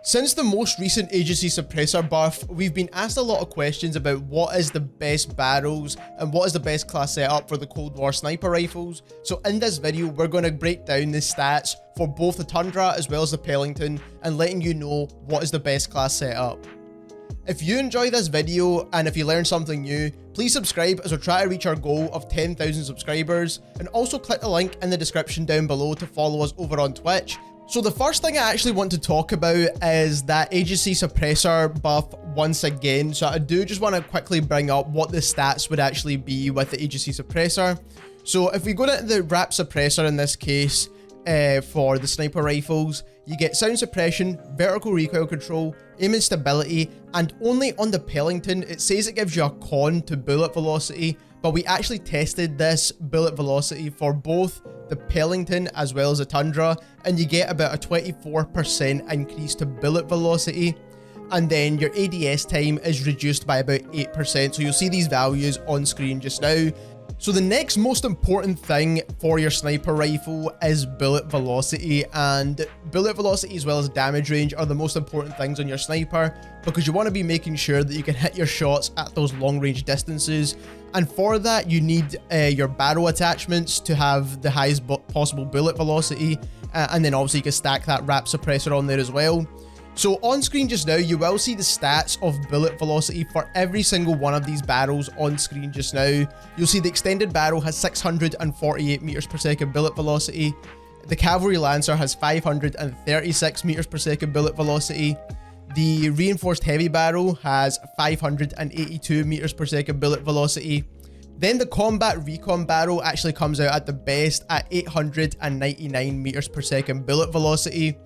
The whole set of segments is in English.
Since the most recent Agency Suppressor buff, we've been asked a lot of questions about what is the best barrels and what is the best class setup for the Cold War sniper rifles. So in this video, we're going to break down the stats for both the Tundra as well as the Pelington and letting you know what is the best class setup. If you enjoy this video and if you learn something new, please subscribe as we try to reach our goal of 10,000 subscribers, and also click the link in the description down below to follow us over on Twitch. So the first thing I actually want to talk about is that Agency Suppressor buff once again. So I do just want to quickly bring up what the stats would actually be with the Agency Suppressor. So if we go to the wrap suppressor in this case, for the sniper rifles, you get sound suppression, vertical recoil control, aim and stability, and only on the Pelington it says it gives you a con to bullet velocity, but we actually tested this bullet velocity for both the Pelington as well as the Tundra, and you get about a 24% increase to bullet velocity, and then your ADS time is reduced by about 8%, so you'll see these values on screen just now. So the next most important thing for your sniper rifle is bullet velocity, and bullet velocity as well as damage range are the most important things on your sniper, because you want to be making sure that you can hit your shots at those long range distances, and for that you need your barrel attachments to have the highest possible bullet velocity, and then obviously you can stack that wrap suppressor on there as well. So on screen just now, you will see the stats of bullet velocity for every single one of these barrels on screen just now. You'll see the extended barrel has 648 meters per second bullet velocity. The Cavalry Lancer has 536 meters per second bullet velocity. The reinforced heavy barrel has 582 meters per second bullet velocity. Then the combat recon barrel actually comes out at the best at 899 meters per second bullet velocity.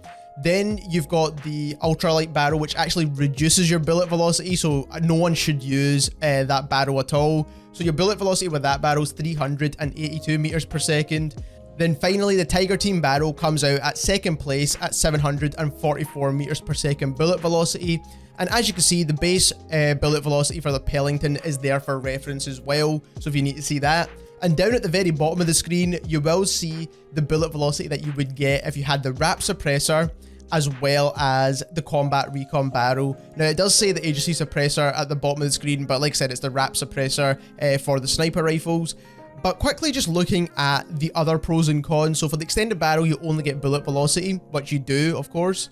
Then you've got the ultralight barrel, which actually reduces your bullet velocity, so no one should use that barrel at all. So your bullet velocity with that barrel is 382 meters per second. Then finally, the Tiger Team barrel comes out at second place at 744 meters per second bullet velocity. And as you can see, the base bullet velocity for the Pelington is there for reference as well, so if you need to see that. And down at the very bottom of the screen, you will see the bullet velocity that you would get if you had the wrap suppressor as well as the combat recon barrel. Now it does say the Agency Suppressor at the bottom of the screen, but like I said, it's the wrap suppressor for the sniper rifles. But quickly just looking at the other pros and cons. So for the extended barrel, you only get bullet velocity, which you do, of course.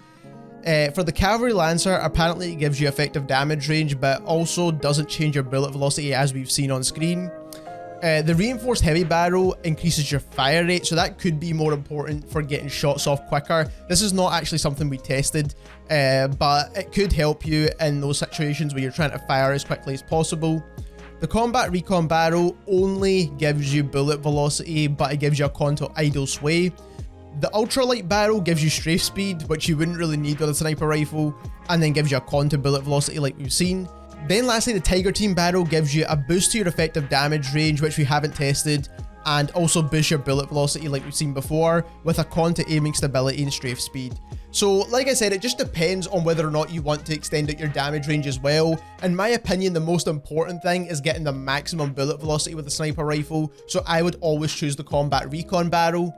For the Cavalry Lancer, apparently it gives you effective damage range, but also doesn't change your bullet velocity as we've seen on screen. The reinforced heavy barrel increases your fire rate, so that could be more important for getting shots off quicker. This is not actually something we tested, but it could help you in those situations where you're trying to fire as quickly as possible. The combat recon barrel only gives you bullet velocity, but it gives you a con to idle sway. The ultralight barrel gives you strafe speed, which you wouldn't really need with a sniper rifle, and then gives you a con to bullet velocity like we've seen. Then lastly, the Tiger Team barrel gives you a boost to your effective damage range, which we haven't tested, and also boosts your bullet velocity like we've seen before, with a con to aiming stability and strafe speed. So like I said, it just depends on whether or not you want to extend out your damage range as well. In my opinion, the most important thing is getting the maximum bullet velocity with the sniper rifle, so I would always choose the combat recon barrel.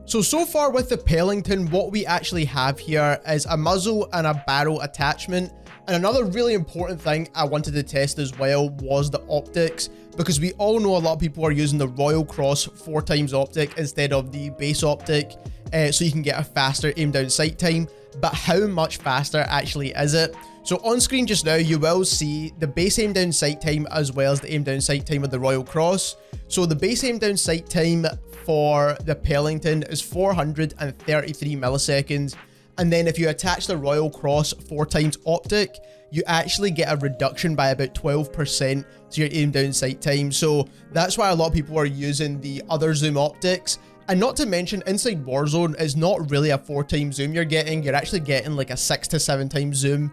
So far with the Pelington, what we actually have here is a muzzle and a barrel attachment. And another really important thing I wanted to test as well was the optics, because we all know a lot of people are using the Royal Cross 4x optic instead of the base optic, so you can get a faster aim down sight time. But how much faster actually is it? So on screen just now, you will see the base aim down sight time as well as the aim down sight time with the Royal Cross. So the base aim down sight time for the Pelington is 433 milliseconds. And then if you attach the Royal Cross 4x optic, you actually get a reduction by about 12% to your aim down sight time. So that's why a lot of people are using the other zoom optics. And not to mention, inside Warzone, it's not really a 4x zoom you're getting. You're actually getting like a 6 to 7x zoom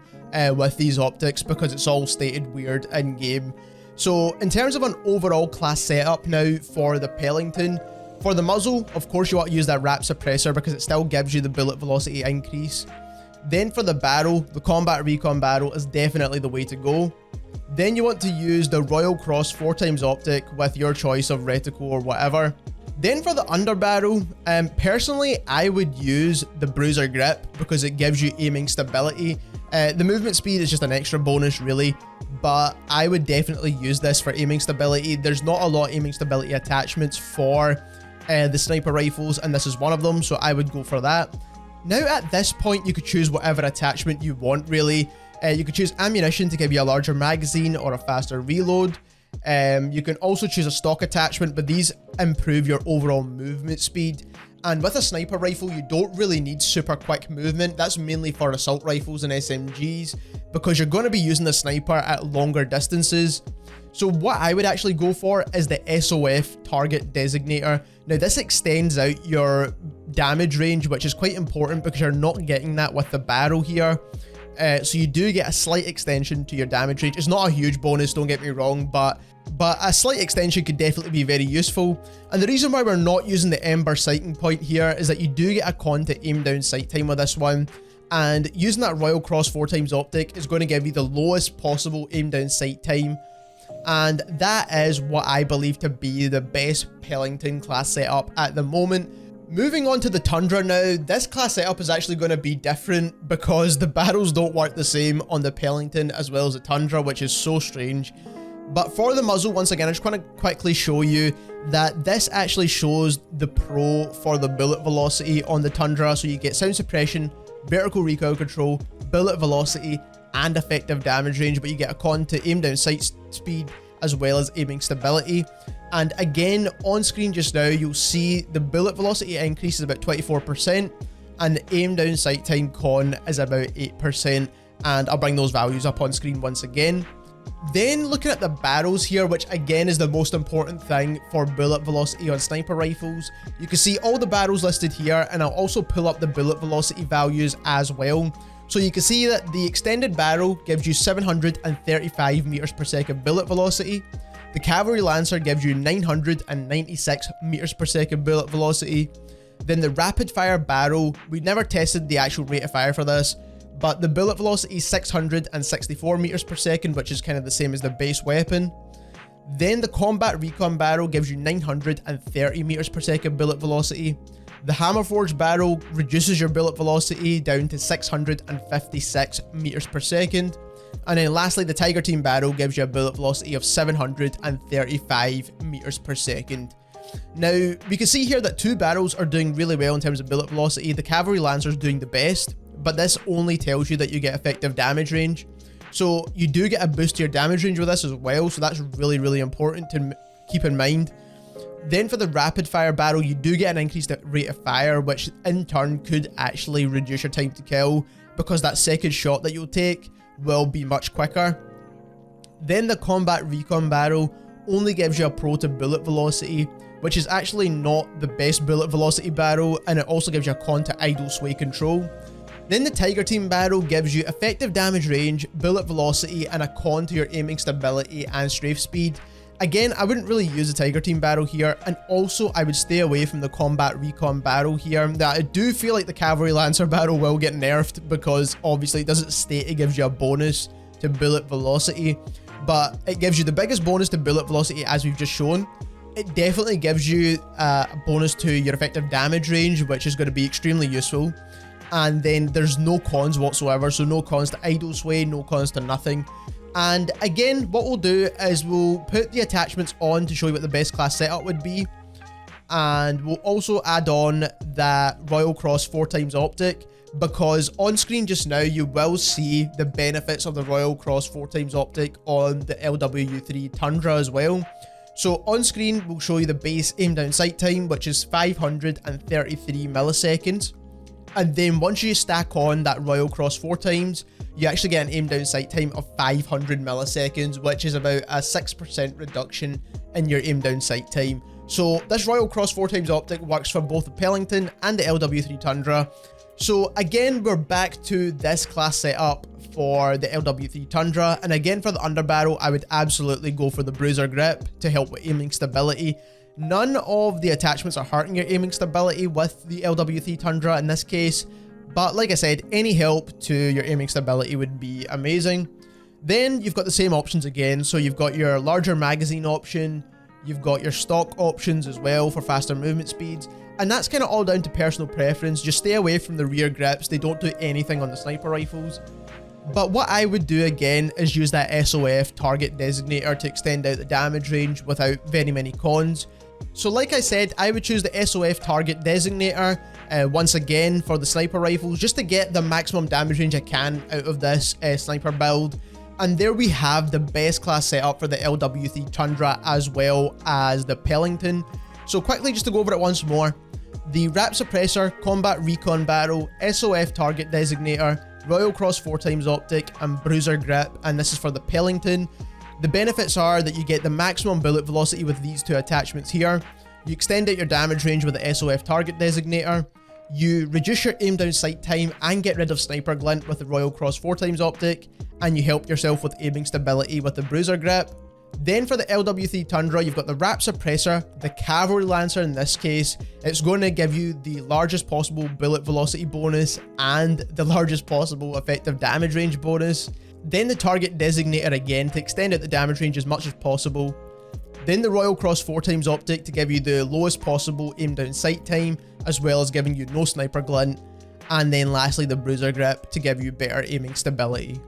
with these optics, because it's all stated weird in game. So in terms of an overall class setup now for the Pelington, for the muzzle, of course you want to use that wrap suppressor because it still gives you the bullet velocity increase. Then for the barrel, the combat recon barrel is definitely the way to go. Then you want to use the Royal Cross 4x optic with your choice of reticle or whatever. Then for the underbarrel, personally, I would use the bruiser grip because it gives you aiming stability. The movement speed is just an extra bonus really, but I would definitely use this for aiming stability. There's not a lot of aiming stability attachments for the sniper rifles, and this is one of them, so I would go for that. Now at this point, you could choose whatever attachment you want really. You could choose ammunition to give you a larger magazine or a faster reload. You can also choose a stock attachment, but these improve your overall movement speed. And with a sniper rifle, you don't really need super quick movement. That's mainly for assault rifles and SMGs because you're going to be using the sniper at longer distances. So what I would actually go for is the SOF target designator. Now this extends out your damage range, which is quite important because you're not getting that with the barrel here. So you do get a slight extension to your damage range. It's not a huge bonus, don't get me wrong, but a slight extension could definitely be very useful. And the reason why we're not using the Ember sighting point here is that you do get a con to aim down sight time with this one. And using that Royal Cross 4x optic is going to give you the lowest possible aim down sight time. And that is what I believe to be the best Pelington class setup at the moment. Moving on to the Tundra now, this class setup is actually going to be different because the barrels don't work the same on the Pelington as well as the Tundra, which is so strange. But for the muzzle, once again, I just want to quickly show you that this actually shows the pro for the bullet velocity on the Tundra. So you get sound suppression, vertical recoil control, bullet velocity, and effective damage range, but you get a con to aim down sight speed as well as aiming stability. And again, on screen just now, you'll see the bullet velocity increase is about 24%, and the aim down sight time con is about 8%, and I'll bring those values up on screen once again. Then looking at the barrels here, which again is the most important thing for bullet velocity on sniper rifles, you can see all the barrels listed here, and I'll also pull up the bullet velocity values as well. So you can see that the extended barrel gives you 735 meters per second bullet velocity. The Cavalry Lancer gives you 996 meters per second bullet velocity. Then the rapid fire barrel, we never tested the actual rate of fire for this, but the bullet velocity is 664 meters per second, which is kind of the same as the base weapon. Then the combat recon barrel gives you 930 meters per second bullet velocity. The Hammerforge barrel reduces your bullet velocity down to 656 meters per second. And then lastly, the Tiger Team barrel gives you a bullet velocity of 735 meters per second. Now, we can see here that two barrels are doing really well in terms of bullet velocity. The Cavalry Lancer is doing the best, but this only tells you that you get effective damage range. So you do get a boost to your damage range with this as well, so that's really, really important to keep in mind. Then for the rapid fire barrel, you do get an increased rate of fire, which in turn could actually reduce your time to kill because that second shot that you'll take will be much quicker. Then the combat recon barrel only gives you a pro to bullet velocity, which is actually not the best bullet velocity barrel, and it also gives you a con to idle sway control. Then the Tiger Team barrel gives you effective damage range, bullet velocity, and a con to your aiming stability and strafe speed. Again, I wouldn't really use the Tiger Team barrel here, and also I would stay away from the combat recon barrel here. Now, I do feel like the Cavalry Lancer barrel will get nerfed because obviously it doesn't state it gives you a bonus to bullet velocity, but it gives you the biggest bonus to bullet velocity as we've just shown. It definitely gives you a bonus to your effective damage range, which is going to be extremely useful. And then there's no cons whatsoever, so no cons to idle sway, no cons to nothing. And again, what we'll do is we'll put the attachments on to show you what the best class setup would be. And we'll also add on that Royal Cross 4x optic, because on screen just now, you will see the benefits of the Royal Cross 4x optic on the LW3 Tundra as well. So on screen, we'll show you the base aim down sight time, which is 533 milliseconds. And then once you stack on that Royal Cross 4x, you actually get an aim down sight time of 500 milliseconds, which is about a 6% reduction in your aim down sight time. So this Royal Cross 4x optic works for both the Pelington and the LW3 Tundra. So again, we're back to this class setup for the LW3 Tundra. And again, for the underbarrel, I would absolutely go for the bruiser grip to help with aiming stability. None of the attachments are hurting your aiming stability with the LW3 Tundra in this case, but like I said, any help to your aiming stability would be amazing. Then you've got the same options again, so you've got your larger magazine option, You've got your stock options as well for faster movement speeds, and that's kind of all down to personal preference. Just stay away from the rear grips, they don't do anything on the sniper rifles. But what I would do again is use that SOF target designator to extend out the damage range without very many cons. So like I said, I would choose the SOF target designator once again for the sniper rifles, just to get the maximum damage range I can out of this sniper build. And there we have the best class setup for the LW3 Tundra as well as the Pelington. So quickly, just to go over it once more: the Wrap Suppressor, Combat Recon Barrel, SOF Target Designator, Royal Cross 4x Optic, and Bruiser Grip, and this is for the Pelington. The benefits are that you get the maximum bullet velocity with these two attachments here, you extend out your damage range with the SOF Target Designator, you reduce your aim down sight time and get rid of sniper glint with the Royal Cross 4x Optic, and you help yourself with aiming stability with the Bruiser Grip. Then for the LW3 Tundra, you've got the Wrap Suppressor, the Cavalry Lancer in this case. It's going to give you the largest possible bullet velocity bonus and the largest possible effective damage range bonus. Then the Target Designator again to extend out the damage range as much as possible. Then the Royal Cross 4x Optic to give you the lowest possible aim down sight time, as well as giving you no sniper glint. And then lastly the Bruiser Grip to give you better aiming stability.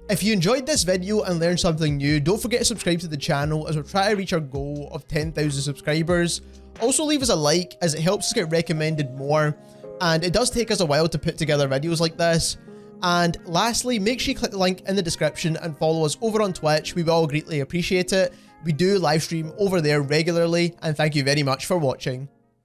If you enjoyed this video and learned something new, don't forget to subscribe to the channel as we're trying to reach our goal of 10,000 subscribers. Also leave us a like as it helps us get recommended more, and it does take us a while to put together videos like this. And lastly, make sure you click the link in the description and follow us over on Twitch. We will all greatly appreciate it. We do live stream over there regularly, and thank you very much for watching.